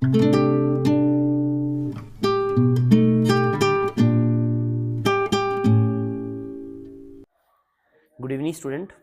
Good evening student.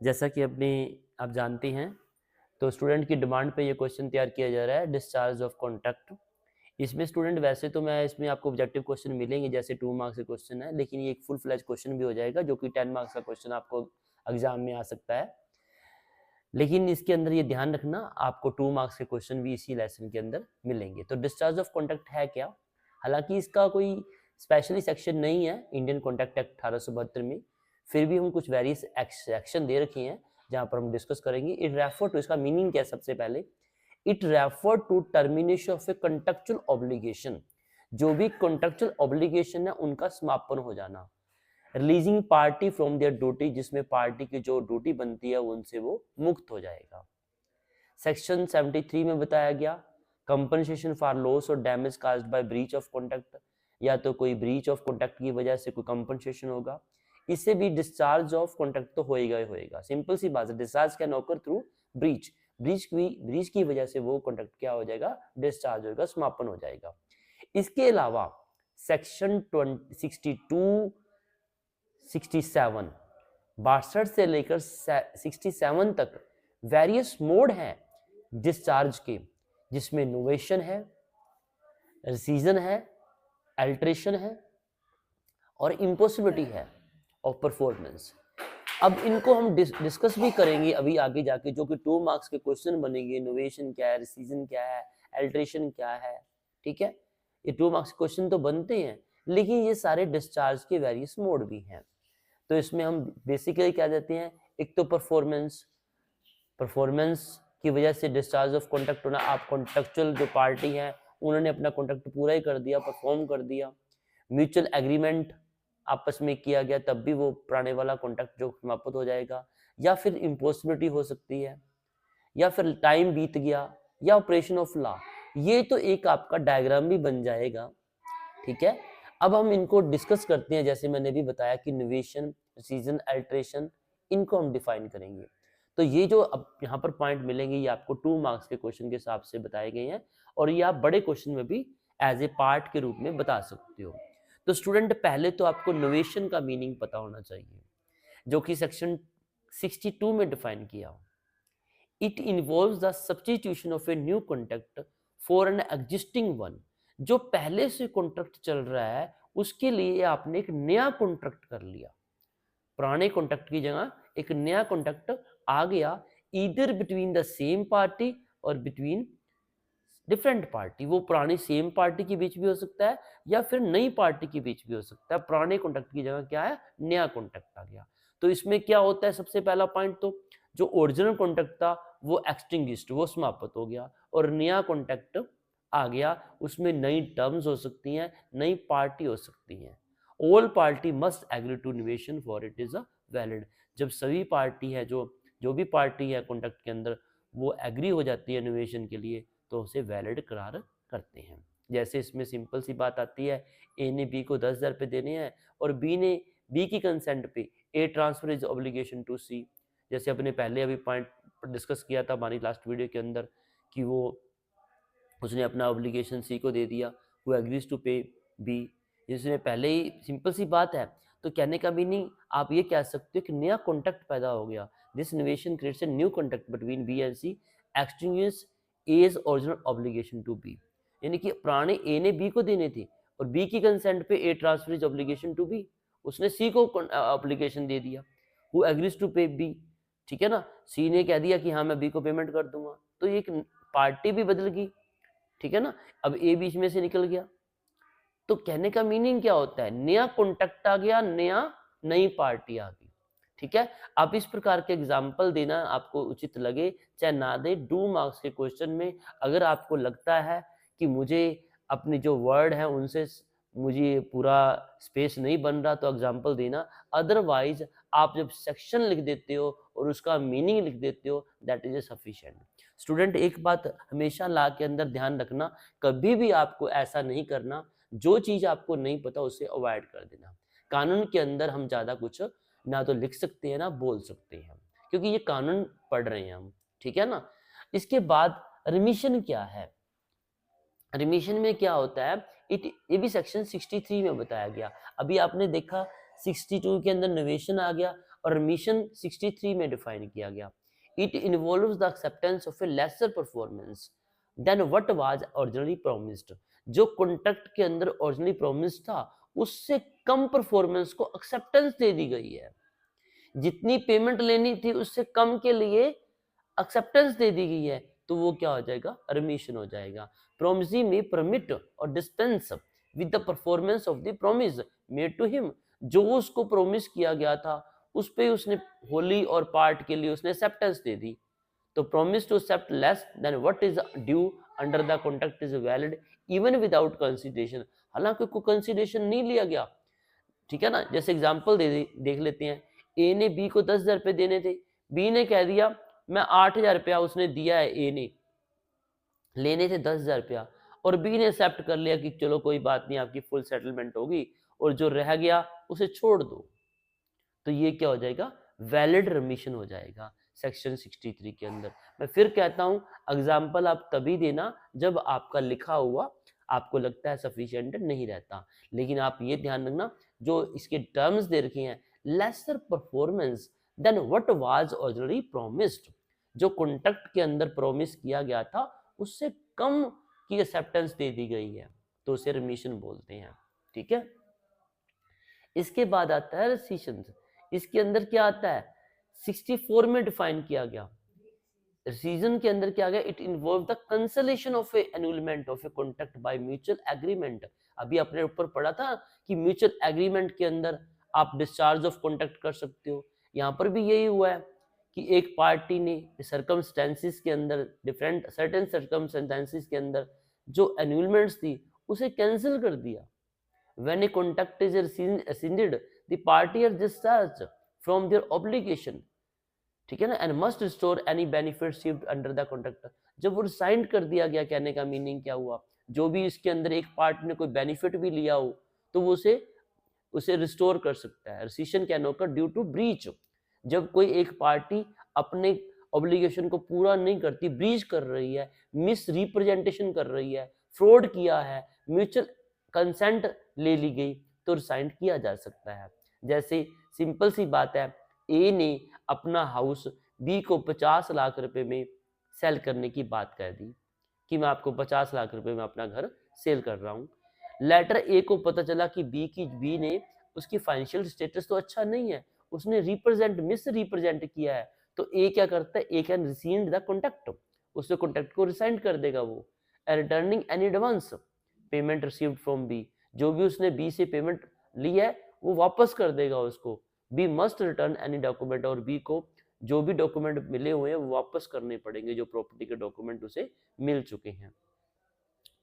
जैसा कि आप जानते हैं तो स्टूडेंट की डिमांड पे ये क्वेश्चन तैयार किया जा रहा है, डिस्चार्ज ऑफ कॉन्ट्रैक्ट। इसमें स्टूडेंट वैसे तो मैं इसमें आपको ऑब्जेक्टिव क्वेश्चन मिलेंगे, जैसे 2 मार्क्स के क्वेश्चन है, लेकिन ये एक फुल फ्लैज क्वेश्चन भी हो जाएगा जो कि 10 मार्क्स का क्वेश्चन आपको एग्जाम में आ सकता है। लेकिन इसके अंदर ये ध्यान रखना, आपको 2 मार्क्स के क्वेश्चन भी इसी लेसन के अंदर मिलेंगे। तो डिस्चार्ज ऑफ कॉन्ट्रैक्ट है क्या? हालांकि इसका कोई स्पेशली सेक्शन नहीं है इंडियन कॉन्ट्रैक्ट एक्ट 1872 में, फिर भी हम कुछ वेरियस सेक्शन दे रखे हैं जहां पर हम डिस्कस करेंगे। इट रेफर टू, इसका मीनिंग क्या है सबसे पहले, it refer to termination of a contractual obligation. जो भी कॉन्ट्रैक्चुअल ऑब्लिगेशन है उनका समापन हो जाना। Releasing party from their duty, जिसमें पार्टी की जो ड्यूटी बनती है उनसे वो मुक्त हो जाएगा। सेक्शन 73 में बताया गया कंपनसेशन फॉर लॉस और damage caused by breach of contract, या तो कोई ब्रीच ऑफ कॉन्ट्रैक्ट की वजह से कोई कंपनसेशन होगा। इससे भी डिस्चार्ज ऑफ कॉन्ट्रैक्ट तो होएगा ही होएगा, सिंपल सी बात है। Discharge can occur through breach, breach की वजह से वो कॉन्ट्रैक्ट क्या हो जाएगा, डिस्चार्ज होगा, समापन हो जाएगा। इसके अलावा सेक्शन 62 67 62 से लेकर 67 तक वेरियस मोड हैं डिस्चार्ज के, जिसमें नोवेशन है, रिसीजन है, अल्ट्रेशन है और इम्पॉसिबिलिटी है ऑफ परफॉर्मेंस। अब इनको हम डिस्कस भी करेंगे अभी आगे जाके, जो कि 2 मार्क्स के क्वेश्चन बनेंगे। नोवेशन क्या है, रिसीजन क्या है, अल्ट्रेशन क्या है, ठीक है। ये 2 मार्क्स क्वेश्चन तो बनते हैं, लेकिन ये सारे डिस्चार्ज के वेरियस मोड भी हैं। तो इसमें हम बेसिकली क्या देते हैं, एक तो परफॉर्मेंस की वजह से डिस्चार्ज ऑफ कॉन्ट्रैक्ट होना। आप कॉन्ट्रैक्चुअल जो पार्टी है उन्होंने अपना कॉन्ट्रैक्ट पूरा ही कर दिया, परफॉर्म कर दिया। म्यूचुअल एग्रीमेंट आपस में किया गया, तब भी वो पुराने वाला कॉन्ट्रैक्ट जो समाप्त हो जाएगा। या फिर इम्पॉसिबिलिटी हो सकती है, या फिर टाइम बीत गया, या ऑपरेशन ऑफ लॉ। ये तो एक आपका डायग्राम भी बन जाएगा, ठीक है। अब हम इनको डिस्कस करते हैं। जैसे मैंने भी बताया कि नोवेशन, रिसीजन, अल्ट्रेशन, इनको हम डिफाइन करेंगे। तो ये जो अब यहाँ पर पॉइंट मिलेंगे ये आपको 2 मार्क्स के क्वेश्चन के हिसाब से बताए गए हैं, और ये आप बड़े क्वेश्चन में भी एज ए पार्ट के रूप में बता सकते हो। तो स्टूडेंट पहले तो आपको नोवेशन का मीनिंग पता होना चाहिए, जो कि सेक्शन 62 में डिफाइन किया हो। It involves the substitution of A new contract for an existing one. जो पहले से कॉन्ट्रैक्ट चल रहा है उसके लिए आपने एक नया कॉन्ट्रैक्ट कर लिया, पुराने कॉन्ट्रैक्ट की जगह एक नया कॉन्ट्रैक्ट आ गया, either between the same party और बिटवीन डिफरेंट पार्टी। वो पुरानी सेम पार्टी के बीच भी हो सकता है या फिर नई पार्टी के बीच भी हो सकता है। पुराने कॉन्ट्रैक्ट की जगह क्या है, नया कॉन्ट्रैक्ट आ गया। तो इसमें क्या होता है, सबसे पहला पॉइंट तो जो ओरिजिनल कॉन्ट्रैक्ट था वो एक्सटिंग्विश्ड, वो समाप्त हो गया, और नया कॉन्ट्रैक्ट आ गया। उसमें नई टर्म्स हो सकती हैं, नई पार्टी हो सकती हैं। All party must agree to novation for it is a valid. जब सभी पार्टी है, जो भी पार्टी है कॉन्ट्रैक्ट के अंदर, वो एग्री हो जाती है नोवेशन के लिए, तो उसे वैलिड करार करते हैं। जैसे इसमें सिंपल सी बात आती है, ए ने बी को 10,000 रुपये देने हैं और बी ने बी की कंसेंट पे A transfer is obligation to सी। जैसे अपने पहले अभी पॉइंट डिस्कस किया था हमारी लास्ट वीडियो के अंदर कि वो उसने अपना ऑब्लिगेशन सी को दे दिया, वो एग्रीज टू पे बी। जिसने पहले ही, सिंपल सी बात है। तो कहने का मीनिंग आप ये कह सकते हो कि नया कॉन्ट्रैक्ट पैदा हो गया। This innovation creates a new contract between B and C extinguish as original obligation to B. यानी कि पुराने ए ने बी को देने थे और बी की कंसेंट पे A transfer is obligation to B, उसने सी को ऑब्लिगेशन दे दिया, who agrees to pay B. ठीक है ना, सी ने कह दिया कि हाँ मैं बी को पेमेंट कर दूंगा, तो एक पार्टी भी बदल गई, ठीक है ना। अब ए बीच में से निकल गया। तो कहने का मीनिंग क्या होता है, नया कॉन्ट्रैक्ट आ गया, नई पार्टी आ गई, ठीक है। आप इस प्रकार के एग्जाम्पल देना आपको उचित लगे चाहे ना दे। 2 मार्क्स के क्वेश्चन में अगर आपको लगता है कि मुझे अपने जो वर्ड है उनसे मुझे पूरा स्पेस नहीं बन रहा, तो एग्जाम्पल देना। अदरवाइज आप जब सेक्शन लिख देते हो और उसका मीनिंग लिख देते हो, दैट इज सफिशिएंट। स्टूडेंट एक बात हमेशा ला के अंदर ध्यान रखना, कभी भी आपको ऐसा नहीं करना, जो चीज आपको नहीं पता उसे अवॉइड कर देना। कानून के अंदर हम ज्यादा कुछ ना तो लिख सकते हैं ना बोल सकते हैं, क्योंकि ये कानून पढ़ रहे हैं हम, ठीक है ना। इसके बाद रिमिशन क्या है, रिमिशन में क्या होता है, ये भी सेक्शन 63 में बताया गया। अभी आपने देखा 62 के अंदर नोवेशन आ गया और रिमिशन 63 में डिफाइन किया गया। It involves the acceptance of a lesser performance than what was originally promised. जो कॉन्ट्रैक्ट के अंदर ओरिजिनली प्रॉमिस्ड था उससे कम परफॉर्मेंस को एक्सेप्टेंस दे दी गई है। जितनी पेमेंट लेनी थी उससे कम के लिए एक्सेप्टेंस दे दी गई है, तो वो क्या हो जाएगा, रिमिशन हो जाएगा। प्रोमिसी में परमिट और dispense with the performance of the promise made to him. जो उसको प्रॉमिस किया गया था उस पे उसने होली और पार्ट के लिए उसने एक्सेप्टेंस दे दी। तो promise to accept less than what is due under the contract is valid even without consideration. हालांकि कोई कंसीडरेशन नहीं लिया गया, ठीक है ना। जैसे एग्जांपल देख लेते हैं, ए ने बी को 10,000 रुपए देने थे, बी ने कह दिया मैं 8,000 रुपया उसने दिया है, ए ने लेने थे 10,000 रुपया, और बी ने एक्सेप्ट कर लिया कि चलो कोई बात नहीं आपकी फुल सेटलमेंट होगी और जो रह गया उसे छोड़ दो। तो ये क्या हो जाएगा, वैलिड रिमिशन हो जाएगा सेक्शन 63 के अंदर। मैं फिर कहता हूं एग्जाम्पल आप तभी देना जब आपका लिखा हुआ आपको लगता है सफिशिएंट नहीं रहता। लेकिन आप ये ध्यान रखना जो इसके टर्म्स दे रखे हैं, lesser performance than what was originally promised. जो कॉन्ट्रैक्ट के अंदर प्रॉमिस किया गया था उससे कम की एक्सेप्टेंस दे दी गई है, तो उसे रिमिशन बोलते हैं। ठीक है, इसके बाद आता है रेसिशन। इसके अंदर क्या आता है, 64 में डिफाइन किया गया। रेसिशन के अंदर क्या गया, it involve the cancellation of a annulment of a contract by mutual agreement. अभी अपने ऊपर पढ़ा था कि म्यूचुअल एग्रीमेंट के अंदर आप डिस्चार्ज ऑफ कॉन्ट्रैक्ट कर सकते हो। यहाँ पर भी यही हुआ है कि एक पार्टी ने सर्कमस्टेंसेस के अंदर, डिफरेंट सर्टेन सर्कमस्टेंसेस के अंदर जो एनुलमेंट्स थी उसे कैंसिल कर दिया। When a contract is rescinded, the party are discharged from their obligation, ठीक है ना, and must restore any benefit received under the contract। जब वो रिसाइंड कर दिया गया, कहने का मीनिंग क्या हुआ, जो भी इसके अंदर एक पार्टी ने कोई बेनिफिट भी लिया हो तो वो उसे रिस्टोर कर सकता है। रिसिशन कैन ओकर ड्यू टू ब्रीच। जब कोई एक पार्टी अपने ऑब्लिगेशन को पूरा नहीं करती, ब्रीच कर रही है, मिस रिप्रेजेंटेशन कर रही है, फ्रॉड किया है, म्यूचुअल कंसेंट ले ली गई, तो रिसाइन किया जा सकता है। जैसे सिंपल सी बात है, ए ने अपना हाउस बी को 50 लाख रुपए में सेल करने की बात कर दी कि मैं आपको 50 लाख रुपए में अपना घर सेल कर रहा हूँ। लेटर ए को पता चला कि बी ने उसकी फाइनेंशियल स्टेटस तो अच्छा नहीं है, उसने मिस रिप्रेजेंट किया है, तो ए क्या करता है, A can receive the contract, उससे कॉन्ट्रैक्ट को रिसाइन कर देगा वो। Returning any advance payment received from B, जो भी उसने बी से पेमेंट ली है वो वापस कर देगा उसको। B must return any document, और बी को जो भी डॉक्यूमेंट मिले हुए हैं वो वापस करने पड़ेंगे, जो प्रॉपर्टी के डॉक्यूमेंट उसे मिल चुके हैं।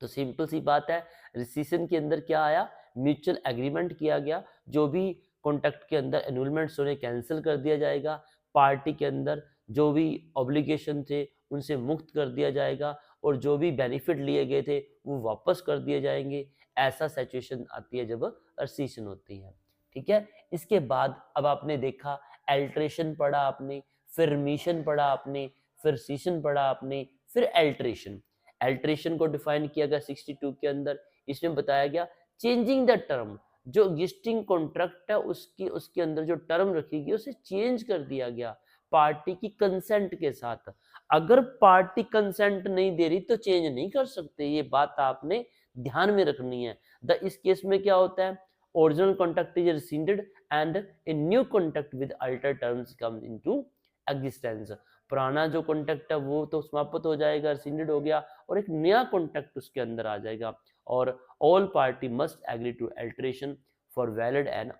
तो सिंपल सी बात है, रिसिशन के अंदर क्या आया, म्यूचुअल एग्रीमेंट किया गया, जो भी कॉन्ट्रैक्ट के अंदर एनुलमेंट्स उन्हें कैंसिल कर दिया जाएगा, पार्टी के अंदर जो भी ऑब्लिगेशन थे उनसे मुक्त कर दिया जाएगा, और जो भी बेनिफिट लिए गए थे वो वापस कर दिए जाएंगे। ऐसा सिचुएशन आती है जब रिसिशन होती है। ठीक है, इसके बाद अब आपने देखा एल्ट्रेशन पढ़ा आपने, फिर रिमिशन पढ़ा आपने, फिर रिसिशन पढ़ा आपने, फिर एल्ट्रेशन। एल्ट्रेशन को डिफाइन किया गया 62 के अंदर। इसमें बताया गया चेंजिंग द टर्म, जो एग्जिस्टिंग कॉन्ट्रैक्ट है उसके अंदर जो टर्म रखी गई उसे चेंज कर दिया गया पार्टी की कंसेंट के साथ। अगर पार्टी कंसेंट नहीं दे रही तो चेंज नहीं कर सकते, ये बात आपने ध्यान में रखनी है। इस केस में क्या होता है, original contract is rescinded and a new contract with alter terms comes into existence. पुराना जो कॉन्ट्रैक्ट है वो तो समाप्त हो जाएगा, रिसिंडेड हो गया, और एक नया कॉन्ट्रैक्ट उसके अंदर आ जाएगा। और all party must agree to alteration for valid and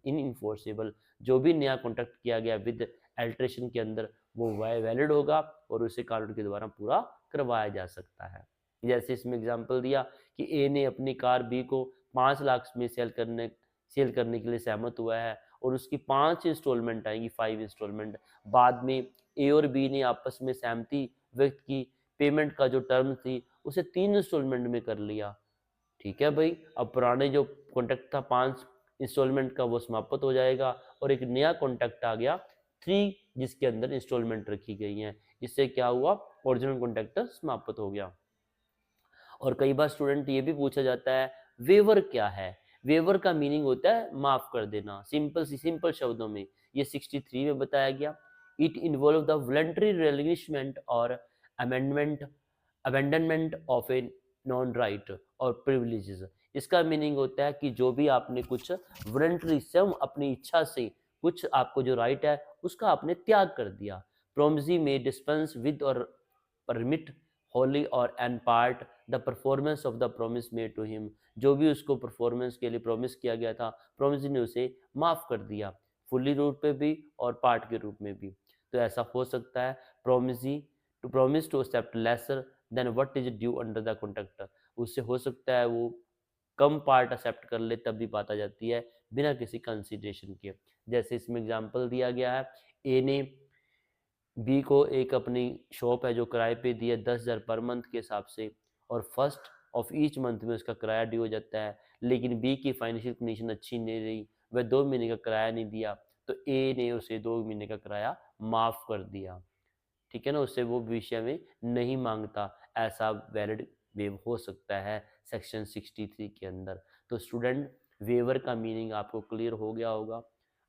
enforceable. जो भी नया कॉन्ट्रैक्ट किया गया विद अल्टरेशन के अंदर वो वैलिड होगा और उसे कानून के द्वारा पूरा करवाया जा सकता है। जैसे इसमें एग्जांपल दिया कि ए ने अपनी कार बी को 5 लाख में सेल करने के लिए सहमत हुआ है, और उसकी 5 इंस्टॉलमेंट आएंगी, 5 इंस्टॉलमेंट। बाद में ए और बी ने आपस में सहमति व्यक्त की, पेमेंट का जो टर्म थी उसे 3 इंस्टॉलमेंट में कर लिया। ठीक है भाई, अब पुराने जो कॉन्ट्रैक्ट था 5 इंस्टॉलमेंट का वो समाप्त हो जाएगा, और एक नया कॉन्ट्रैक्ट आ गया 3 जिसके अंदर इंस्टॉलमेंट रखी गई हैं। इससे क्या हुआ, ओरिजिनल कॉन्ट्रैक्ट समाप्त हो गया। और कई बार स्टूडेंट ये भी पूछा जाता है वेवर क्या है। वेवर का मीनिंग होता है माफ कर देना, सिंपल शब्दों में ये 63 में बताया गया। इट इन्वॉल्व द वॉलंटरी रिलिंक्विशमेंट और amendment abandonment of a non right और प्रिविलेजेस। इसका मीनिंग होता है कि जो भी आपने कुछ वॉलंटरी स्वयं अपनी इच्छा से कुछ आपको जो राइट है उसका आपने त्याग कर दिया। प्रोमिसी में डिस्पेंस विद और परमिट होली और in part the performance of the promise made to him. जो भी उसको परफॉर्मेंस के लिए प्रोमिस किया गया था, प्रोमिस ने उसे माफ कर दिया, फुल्ली रूप पे भी और पार्ट के रूप में भी। तो ऐसा हो सकता है promisee to promise to accept lesser than what is due under the contract. उससे हो सकता है वो कम पार्ट एक्सेप्ट कर ले तब भी बात आ जाती है बिना किसी कंसिडरेशन के। जैसे इसमें एग्जांपल दिया गया है, ए ने बी को एक अपनी शॉप है जो किराए पे दी है 10,000 पर मंथ के हिसाब से, और फर्स्ट ऑफ ईच मंथ में उसका किराया ड्यू हो जाता है। लेकिन बी की फाइनेंशियल कंडीशन अच्छी नहीं रही, वह 2 महीने का किराया नहीं दिया, तो ए ने उसे 2 महीने का किराया माफ कर दिया। ठीक है ना, उससे वो विषय में नहीं मांगता। ऐसा वैलिड वेव हो सकता है सेक्शन 63 के अंदर। तो स्टूडेंट, वेवर का मीनिंग आपको क्लियर हो गया होगा।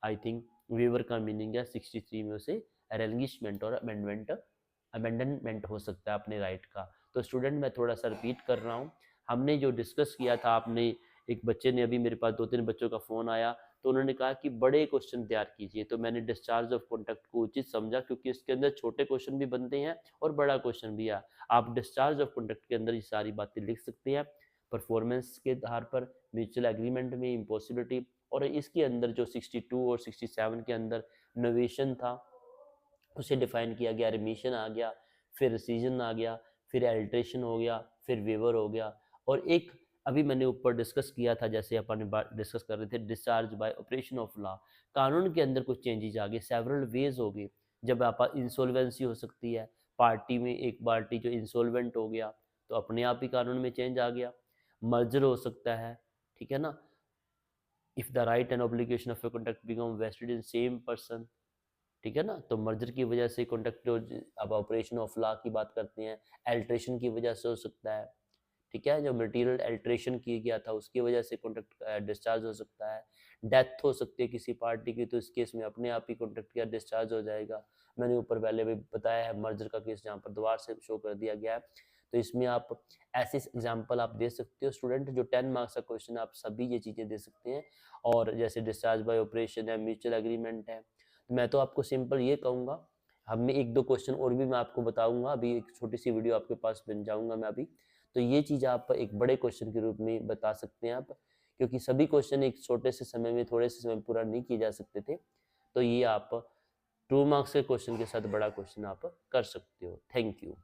आई थिंक वेवर का मीनिंग है 63 में उसे रेलिंग्विशमेंट और अमेंडमेंट हो सकता है अपने राइट का। तो स्टूडेंट, मैं थोड़ा सा रिपीट कर रहा हूँ, हमने जो डिस्कस किया था, आपने एक बच्चे ने अभी मेरे पास 2-3 बच्चों का फ़ोन आया, तो उन्होंने कहा कि बड़े क्वेश्चन तैयार कीजिए। तो मैंने डिस्चार्ज ऑफ कॉन्ट्रैक्ट को उचित समझा, क्योंकि इसके अंदर छोटे क्वेश्चन भी बनते हैं और बड़ा क्वेश्चन भी है। आप डिस्चार्ज ऑफ कॉन्ट्रैक्ट के अंदर ये सारी बातें लिख सकते हैं, परफॉर्मेंस के आधार पर, म्यूचुअल एग्रीमेंट में इम्पॉसिबिलिटी, और इसके अंदर जो 62 और 67 के अंदर नोवेशन था उसे डिफाइन किया गया, रिमिशन आ गया, फिर रिसीजन आ गया, फिर एल्ट्रेशन हो गया, फिर वेवर हो गया। और एक अभी मैंने ऊपर डिस्कस किया था, जैसे अपन डिस्कस कर रहे थे, discharge by operation of law. कानून के अंदर कुछ चेंजेस आ गए, सेवरल वेज हो गए। जब आप इंसॉल्वेंसी हो सकती है, पार्टी में एक पार्टी जो इंसॉल्वेंट हो गया तो अपने आप ही कानून में चेंज आ गया। मर्जर हो सकता है, ठीक है ना, if the right and obligation of a contract become vested in same person, ठीक है ना। तो मर्जर की वजह से कॉन्ट्रैक्ट, अब ऑपरेशन ऑफ लॉ की बात करते हैं, एल्ट्रेशन की वजह से हो सकता है, ठीक है, जो मटेरियल एल्ट्रेशन किया गया था उसकी वजह से कॉन्ट्रैक्ट डिस्चार्ज हो सकता है। डेथ हो सकती है किसी पार्टी की, तो इस केस में अपने आप ही कॉन्ट्रैक्ट का डिस्चार्ज हो जाएगा। मैंने ऊपर पहले भी बताया है मर्जर का केस जहाँ पर दोबारा से शो कर दिया गया है। तो इसमें आप ऐसे एग्जाम्पल आप दे सकते हो स्टूडेंट, जो 10 मार्क्स का क्वेश्चन, आप सभी ये चीज़ें दे सकते हैं। और जैसे डिस्चार्ज बाय ऑपरेशन है, म्यूचुअल एग्रीमेंट है। मैं तो आपको सिंपल ये कहूँगा, हमें 1-2 क्वेश्चन और भी मैं आपको बताऊंगा, अभी एक छोटी सी वीडियो आपके पास बन जाऊंगा मैं अभी। तो ये चीज़ आप एक बड़े क्वेश्चन के रूप में बता सकते हैं आप, क्योंकि सभी क्वेश्चन एक छोटे से समय में, थोड़े से समय में पूरा नहीं किए जा सकते थे। तो ये आप 2 मार्क्स के क्वेश्चन के साथ बड़ा क्वेश्चन आप कर सकते हो। Thank you.